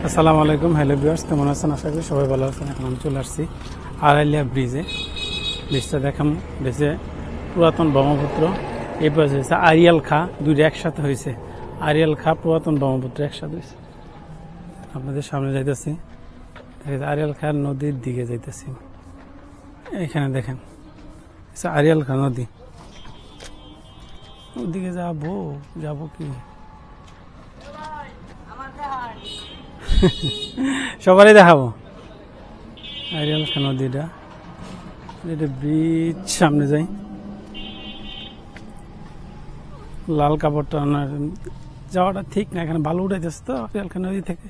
আসসালামু আলাইকুম, hello viewers, কেমন আছেন? আশা করি সবাই ভালো আছেন। এখন আমি চলে আসছি আড়াইলিয়া ব্রিজে। ব্রিজটা দেখাম, ব্রিজে পুরাতন ব্রহ্মপুত্র। এই পাশে হয়েছে আরিয়াল খা, দুইটা একসাথে হয়েছে। আরিয়াল খা পুরাতন ব্রহ্মপুত্র একসাথে হয়েছে। আপনাদের সামনে যাইতেছি, আরিয়াল খা নদীর দিকে যাইতেছি। এখানে দেখেন আরিয়াল খা নদী, ওদিকে যাবো কি সবারই দেখাবো। আরিয়াল খা নদীটা, এটা ব্রিজ, সামনে যাই। লাল কাপড়টা যাওয়াটা ঠিক না, এখানে বালু উঠাইতেছে তো আরিয়াল খা নদী থেকে,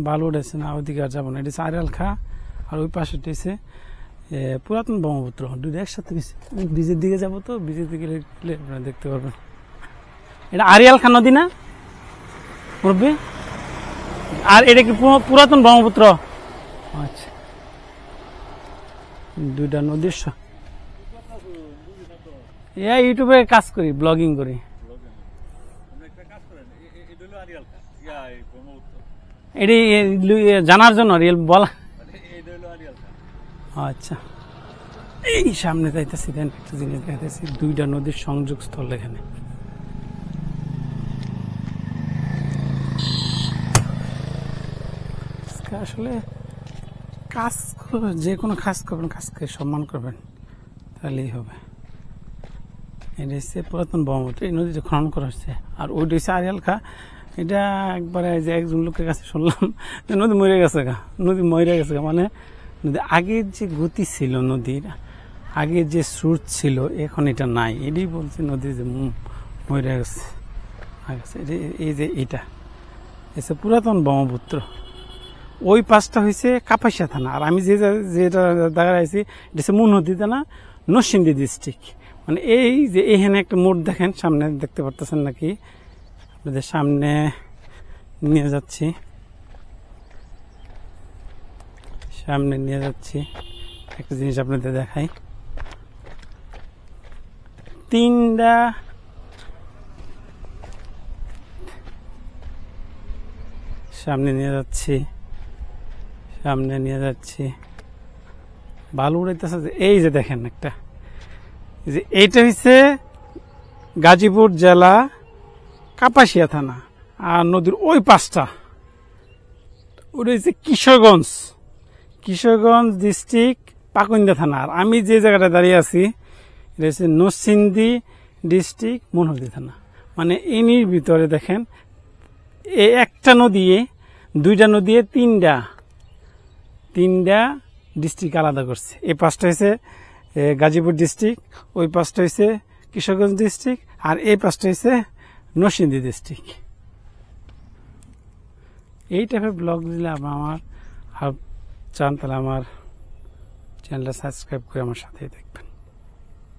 বালু উঠেছে না, ওদিকে আর যাবো না। এটা আরিয়াল খা, আর ওই পাশে হচ্ছে পুরাতন ব্রহ্মপুত্র, দুটো একসাথে ব্রিজের দিকে যাবো। তো ব্রিজের দিকে আপনারা দেখতে পারবেন। এটা আরিয়াল খা নদী না মুরব্বী? আর এটা কি পুরাতন ব্রহ্মপুত্র? আচ্ছা, দুইটা নদীর ইউটিউবে কাজ করি, ব্লগিং করি। এটি জানার জন্য রিয়েল বলা। আচ্ছা, এই সামনে যাইতেছি, একটা জিনিস দেখাইতেছি, দুইটা নদীর সংযোগ স্থল এখানে। আসলে কাজ যে কোনো কাজ করবেন, কাজকে সম্মান করবেন, তাহলেই হবে। এটা হচ্ছে পুরাতন ব্রহ্মপুত্র, এই নদীতে খনন করা হচ্ছে। আর ওইটা হচ্ছে আরিয়াল খা। এটা একবারে যে একজন লোকের কাছে শুনলাম নদী মরে গেছে গা, নদী মরে গেছে গা, মানে নদী আগের যে গতি ছিল, নদীর আগের যে স্রোত ছিল, এখন এটা নাই। এটাই বলছে নদী যে মরে গেছে। এই যে এটা হচ্ছে পুরাতন ব্রহ্মপুত্র। ওই পাশটা হয়েছে কাপাসিয়া থানা, আর আমি যেটা জায়গায় আছি এটা হচ্ছে মনহদি থানা, নরসিংদী ডিস্ট্রিক্ট। মানে এই যে এখানে একটা মোড় দেখেন, সামনে দেখতে পারতেছেন নাকি? আপনাদের সামনে নিয়ে যাচ্ছি, একটা জিনিস আপনাদের দেখাই। তিনটা সামনে নিয়ে যাচ্ছি, বালু উড়াইতেছে। এই যে দেখেন একটা, যে এইটা হচ্ছে গাজীপুর জেলা, কাপাসিয়া থানা। আর নদীর ওই পাশটা ওটা হচ্ছে কিশোরগঞ্জ ডিস্ট্রিক্ট, পাকুন্দা থানা। আর আমি যে জায়গাটা দাঁড়িয়ে আছি এটা হচ্ছে নরসিংদী ডিস্ট্রিক্ট, মনহদি থানা। মানে এনির ভিতরে দেখেন, এই একটা নদী, দুইটা নদী, তিনটা ডিস্ট্রিক্ট আলাদা করছে। এই পাশটা হয়েছে গাজীপুর ডিস্ট্রিক্ট, ওই পাশটা হয়েছে কিশোরগঞ্জ ডিস্ট্রিক্ট, আর এই পাশটা হয়েছে নরসিংদী ডিস্ট্রিক্ট। এই টাইপের ব্লগ দিলে আমার চান, তাহলে আমার চ্যানেলটা সাবস্ক্রাইব করে আমার সাথেই দেখবেন।